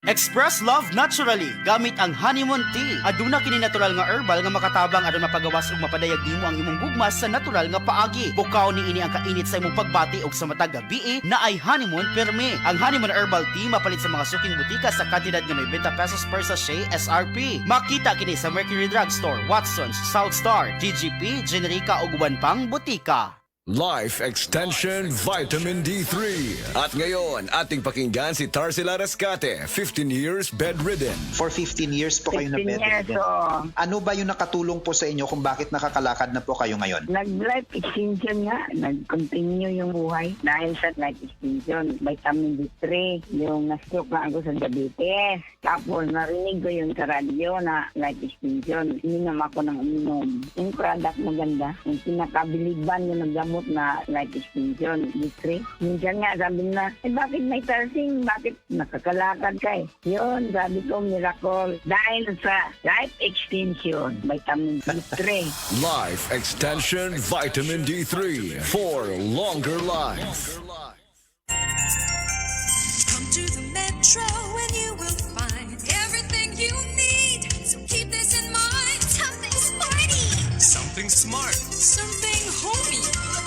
Express love naturally gamit ang honeymoon tea. Aduna kini natural nga herbal nga makatabang aron mapagawas ug mapadayag nimo ang imong gugma sa natural nga paagi. Bukaw ni ini ang kainit sa imong pagbati ug sa matag gabi na ay honeymoon perme. Ang honeymoon herbal tea mapalit sa mga suking butika sa kantidad nga 90 pesos per sachet SRP. Makita kini sa Mercury Drugstore, Watson's, South Star, TGP, Generica ug uban pang butika. Life Extension Vitamin D3. At ngayon, ating pakinggan si Tarsila Rescate, 15 years bedridden. For 15 years po kayo na 15 years, bedridden. oo. Ano ba yung nakatulong po sa inyo kung bakit nakakalakad na po kayo ngayon? Nag-life extension nga. Nag-continue yung buhay dahil sa life extension. Vitamin D3. Yung na-stroke na ako sa diabetes. Tapos narinig ko yung sa radyo na life extension. Ininom ako ng uminom. Yung product maganda. Yung pinakabiliban yung naggamot na life extension D3. Minsan nga sabi na, bakit may tarsing? Bakit nakakalakad ka eh? Yun, sabi ko, miracle. Dahil sa life extension, vitamin D3. Life Extension Vitamin D3 for longer life. Come to the Metro and you will find everything you need. So keep this in mind. Something sporty. Something smart. Something homey.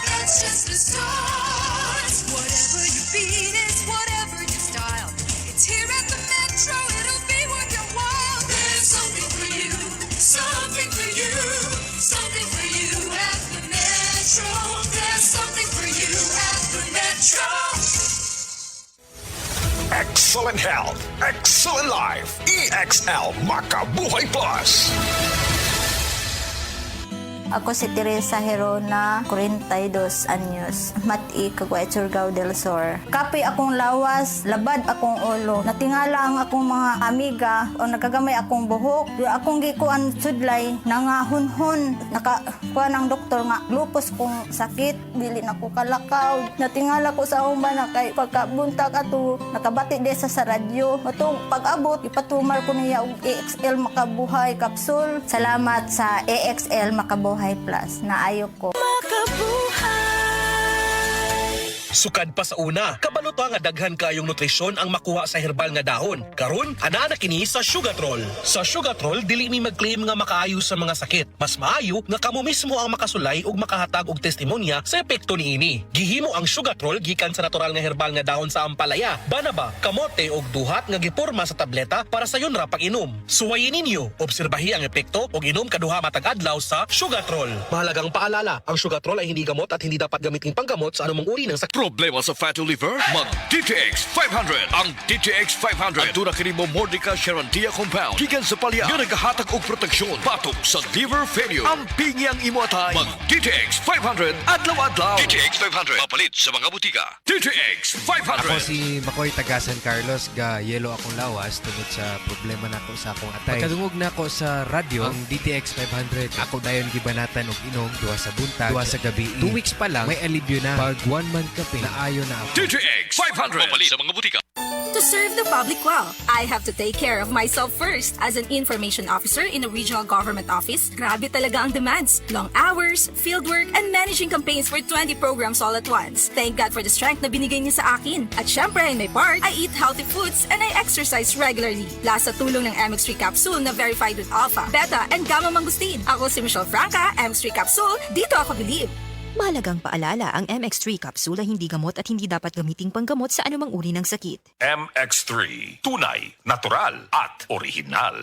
That's just the start. Whatever you beat is whatever you style. It's here at the Metro. It'll be worth your while. There's something for you. Something for you. Something for you at the Metro. There's something for you at the Metro. Excellent health. Excellent life. EXL Makabuhay Plus. Ako si Teresa Herona, 42 anyos, Mati, Caguay, Surigao del Sur. Kapi akong lawas, labad akong ulo. Natingala ang akong mga amiga o nagagamay akong buhok. Yung akong gikuan sudlay, nangahunhon. Nakakuha ng doktor nga, lupus kong sakit, dili na ko kalakaw. Natingala ko sa umba na kay pagkabuntag ato, nakabati de sa radyo. Atong pag-abot, ipatumar ko niya og EXL Makabuhay Capsule. Salamat sa EXL Makabuhay Plus na ayok ko. Sukad pa sa una, kabalo to nga daghan kayong nutrisyon ang makuha sa herbal nga dahon. Karon, ana na kini sa Sugatrol. Sa Sugatrol, dili mi mag-claim nga makaayo sa mga sakit. Mas maayo nga kamo mismo ang makasulay ug makahatag og testimonya sa epekto niini. Gihimo ang Sugatrol gikan sa natural nga herbal nga dahon sa ampalaya, banaba, kamote ug duhat nga giporma sa tableta para sa yun ra pag-inom. Suwayin ninyo, obserbahi ang epekto ug inom kaduha matag adlaw sa Sugatrol. Mahalagang paalala, ang Sugatrol ay hindi gamot at hindi dapat gamitin panggamot sa anumang uri ng sakit. Problema sa fatty liver? Mag DTX 500. Ang DTX 500 aduna kini mo Mordica Charantia compound gikan sa palya nga nagahatag og proteksyon batok sa liver failure. Ang pingi ang imo atay. Mag DTX 500 adlaw-adlaw. DTX 500 mapalit sa mga butika. DTX 500. Ako si Makoy taga San Carlos, ga yelo akong lawas tungod sa problema nako sa akong atay. Pagkadungog nako sa radyo ang DTX 500. Ako dayon gibanatan og inom duha sa buntag, duha sa gabi. 2 weeks pa lang may alibyo na. Pag 1 month ka naayo na ako. DTX 500 mapalit sa mga butika. To serve the public well, I have to take care of myself first. As an information officer in a regional government office, grabe talaga ang demands. Long hours, fieldwork, and managing campaigns for 20 programs all at once. Thank God for the strength na binigay niya sa akin. At syempre, in my part, I eat healthy foods and I exercise regularly. Plus sa tulong ng MX3 capsule na verified with alpha, beta, and gamma mangustin. Ako si Michelle Franca, MX3 capsule, dito ako believe. Mahalagang paalala, ang MX3 capsule ay hindi gamot at hindi dapat gamiting panggamot sa anumang uri ng sakit. MX3, tunay, natural at original.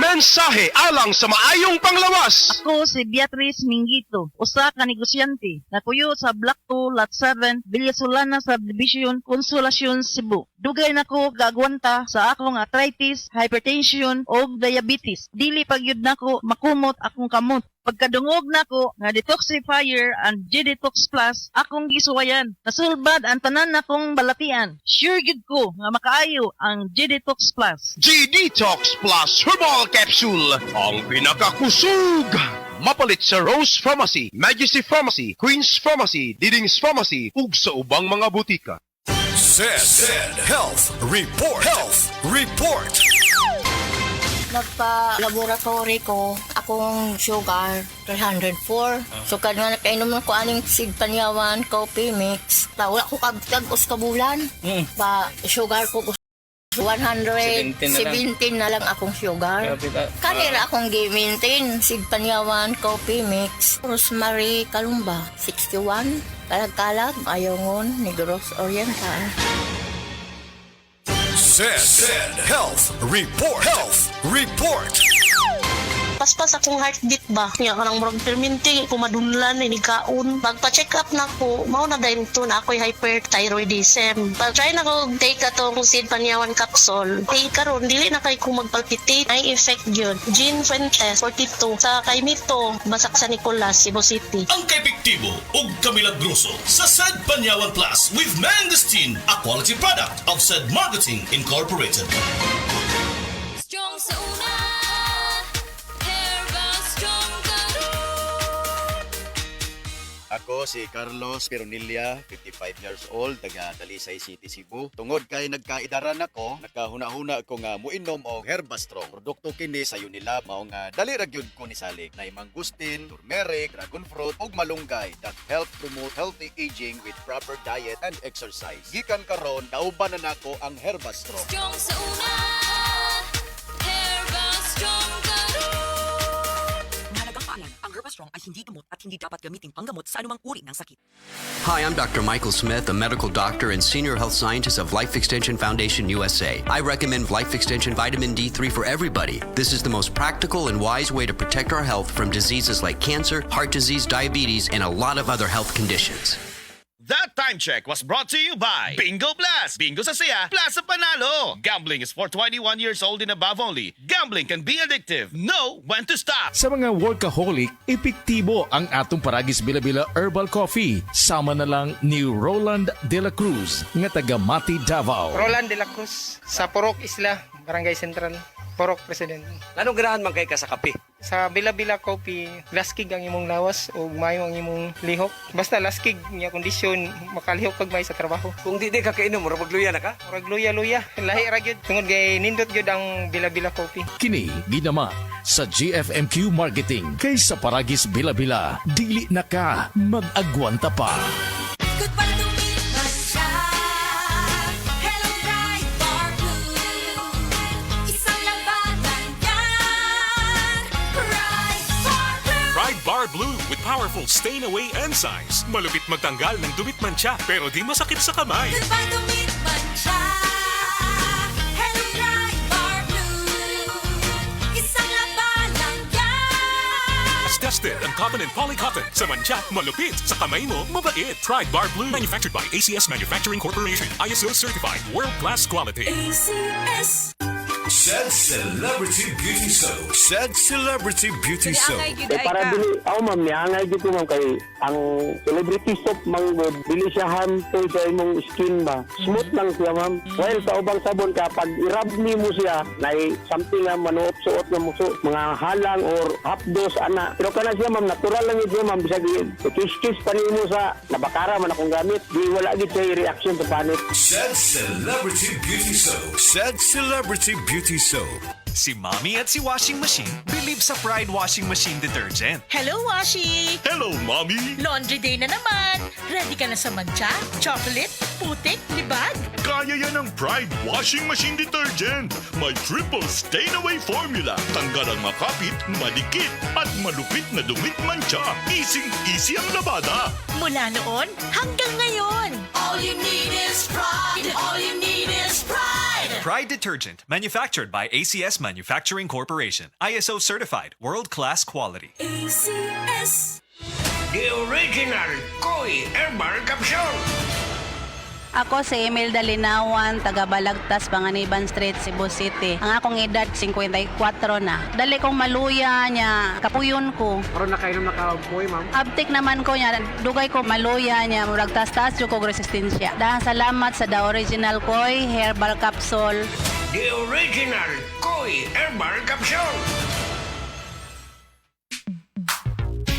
Mensahe alang sa maayong panglawas. Ako si Beatrice Mingito, usa ka negosyante, nakuyo sa Block 2, Lot 7, Villasolana Subdivision, Consolacion, Cebu. Dugay nako gagwanta sa akong arthritis, hypertension o diabetes. Dili pagyud nako makumot akong kamot. Pagkadungog nako nga detoxifier and G-Detox Plus akong gisuwayan. Nasulbad ang tanan nakong balatian. Sure gid ko nga makaayo ang G-Detox Plus. G-Detox Plus Herbal Capsule, ang pinakakusog. Mapalit sa Rose Pharmacy, Majesty Pharmacy, Queen's Pharmacy, Diding's Pharmacy, ug sa ubang mga butika. Zed Health Report. Health Report. Nagpa-laboratory ko, akong sugar, 304. So, kadang nakainom ko aning seed panyawan, coffee mix. Wala ko kabutag os kabulan. Pa sugar ko 117 na lang akong sugar. Kanira akong gi-maintain. Sid Panyawan, coffee mix. Rosemary Kalumba, 61. Kalag-kalag, Ayongon, Negros Oriental. Zed Health Report. Health Report. Paspas akong heartbeat ba? Nga kanang murag perminti, kumadunlan, inikaon. Magpa-check up na ko, mao na dahil ito na ako'y hyperthyroidism. Pag-try na ko take atong Sid Panyawan capsule. Karon dili na kay ko magpalpitate. Ay effect yun. Jean Fuentes, 42. Sa kay Mito, Basak sa Nicolas, Cebu City. Ang kaepektibo ug kamilagroso sa Sad Panyawan Plus with Mangosteen, a quality product of Sad Marketing Incorporated. Strong sa una. Ako si Carlos Pironilla, 55 years old, taga Talisay City, Cebu. Tungod kay nagkaidaran ako, nakahuna-huna ko nga muinom og Herbastrong. Produkto kini sa Unilab, mao nga dali ra gyud ko ni salig. Nay mangustin, turmeric, dragon fruit ug malunggay that help promote healthy aging with proper diet and exercise. Gikan karon, kauban na nako ang Herbastrong. Strong sa una. Herbastrong Ang Herbastrong ay hindi gamot at hindi dapat gamitin panggamot sa anumang uri ng sakit. Hi, I'm Dr. Michael Smith, a medical doctor and senior health scientist of Life Extension Foundation USA. I recommend Life Extension Vitamin D3 for everybody. This is the most practical and wise way to protect our health from diseases like cancer, heart disease, diabetes, and a lot of other health conditions. That time check was brought to you by Bingo Plus. Bingo sa saya, plus sa panalo. Gambling is for 21 years old and above only. Gambling can be addictive. Know when to stop. Sa mga workaholic, epektibo ang atong Paragis Bila-Bila Herbal Coffee. Sama na lang ni Roland De La Cruz, nga taga Mati, Davao. Roland De La Cruz, sa Purok Isla, Barangay Central, Purok President. Anong ganahan man kay ka sa kape? Sa Bila-Bila Coffee, laskig ang imong lawas o mayo ang imong lihok. Basta laskig niya kondisyon, makalihok pag may sa trabaho. Kung di ka kainom, murag magluya na ka? Murag luya-luya. Lahi ra gyud. Tungod kay nindot gyud ang Bila-Bila Coffee. Kini ginaman sa GFMQ Marketing. Kay sa Paragis Bila-Bila, dili na ka mag-agwanta pa. Bar Blue with powerful stain-away enzymes. Malupit magtanggal ng dumit mancha pero di masakit sa kamay. Goodbye dumit mancha. Hello Bright Bar Blue. Isang laban lang yan. As tested ang cotton and polycotton. Sa mancha, malupit. Sa kamay mo, mabait. Pride Bar Blue. Manufactured by ACS Manufacturing Corporation. ISO certified. World-class quality. ACS. Said Celebrity Beauty Soap. Said Celebrity Beauty Soap. Para dili, ma'am, niangay dito ma'am kay ang celebrity soap manggod, dili siya harmful sa imong skin ba. Smooth lang siya ma'am. While sa ubang sabon kapag i-rub mo siya, nay something nga manuot-suot nga muso, mga halang or hapdos ana. Pero kana siya ma'am, natural lang yun ma'am, bisag kiss-kiss pa nimo sa nabakara man akong gamit. Di wala gid siya reaction sa panit. Said Celebrity Beauty Soap. Said Celebrity Beauty Soap. Si Mommy at si Washing Machine believe sa Pride Washing Machine Detergent. Hello, Washi! Hello, Mommy! Laundry day na naman! Ready ka na sa mancha, chocolate, putik, libag? Kaya yan ang Pride Washing Machine Detergent. May triple stain-away formula. Tanggal ang makapit, madikit, at malupit na dumit mancha. Easy ang labada. Mula noon hanggang ngayon. All you need is pride. All you need is pride. Pride Detergent, manufactured by ACS Manufacturing Corporation. ISO certified, world-class quality. ACS. The original Koi Herbal Capsule. Ako si Emil Dalinawan, taga Balagtas, Panganiban Street, Cebu City. Ang akong edad, 54 na. Dali kong maluya niya, kapuyon ko. Karon nakainom na ka Koi, ma'am? Abtik naman ko niya, dugay ko maluya niya, murag tas-tas yung kong resistensya. Dahil salamat sa The Original Koi Herbal Capsule. The original Koi Herbal Capsule.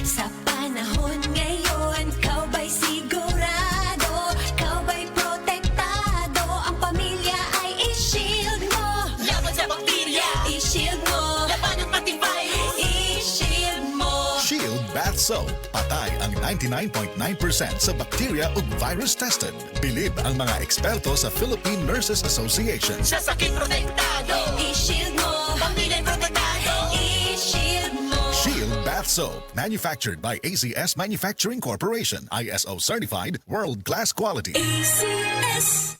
Sa panahon ngayon, kau ba'y sigurado? Kau ba'y protektado? Ang pamilya ay i-shield mo. Laban sa bakterya, i-shield mo. Laban ng patibay, i-shield mo. Shield Bath Soap. patay ang 99.9% sa bakterya ug virus tested. Bilib ang mga eksperto sa Philippine Nurses Association. Sa sakit protektado, i-shield mo. Pamilya protektado, i-shield mo. Shield Bath Soap, manufactured by ACS Manufacturing Corporation, ISO certified, world-class quality. ACS.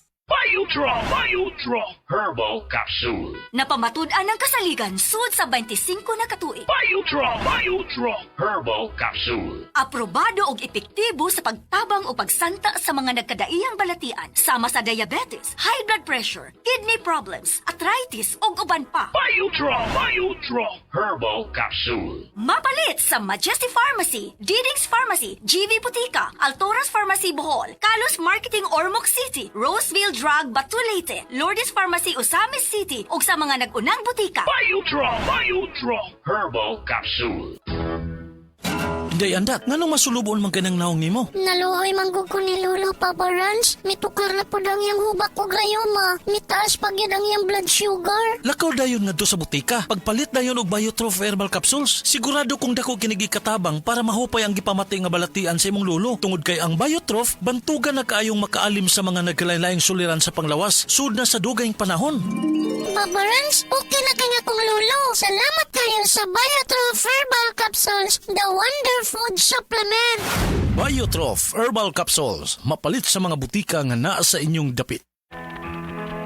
Biotro Herbal Capsule. Napamatud-an ang kasaligan sud sa 25 na katuig. Biotro Herbal Capsule. Aprobado og epektibo sa pagtabang o pagsanta sa mga nagkadaiyang balatian sama sa diabetes, high blood pressure, kidney problems, arthritis ug uban pa. Biotro Herbal Capsule. Mapalit sa Majesty Pharmacy, Diding's Pharmacy, GV Butika, Altoras Pharmacy Bohol, Kalos Marketing Ormoc City, Roseville Drug Batulete, Lourdes Pharmacy Osamis City ug sa mga nag-unang butika. Biotro Herbal Capsule. Day andat, nganong masulubon man kanang naong nimo? Naluoy manggug ko ni Lolo, Papa Rans. Mitukar na po ang iyang hubak ko grayoma. Mitaas pag yan ang iyang blood sugar. Lakaw dayon nga do sa butika. Pagpalit dayon og Biotroph Herbal Capsules. Sigurado kung dako kinigi katabang para mahupay ang gipamati nga balatian sa imong lolo. Tungod kay ang Biotroph, bantugan na kaayong makaalim sa mga nagkalain-laing suliran sa panglawas. Sud na sa dugayng panahon. Papa Rans, okay na kanya kong lolo. Salamat kayo sa Biotroph Herbal Capsules, the Wonder Food Supplement. Biotroph Herbal Capsules. Mapalit sa mga butika nga naa sa inyong dapit.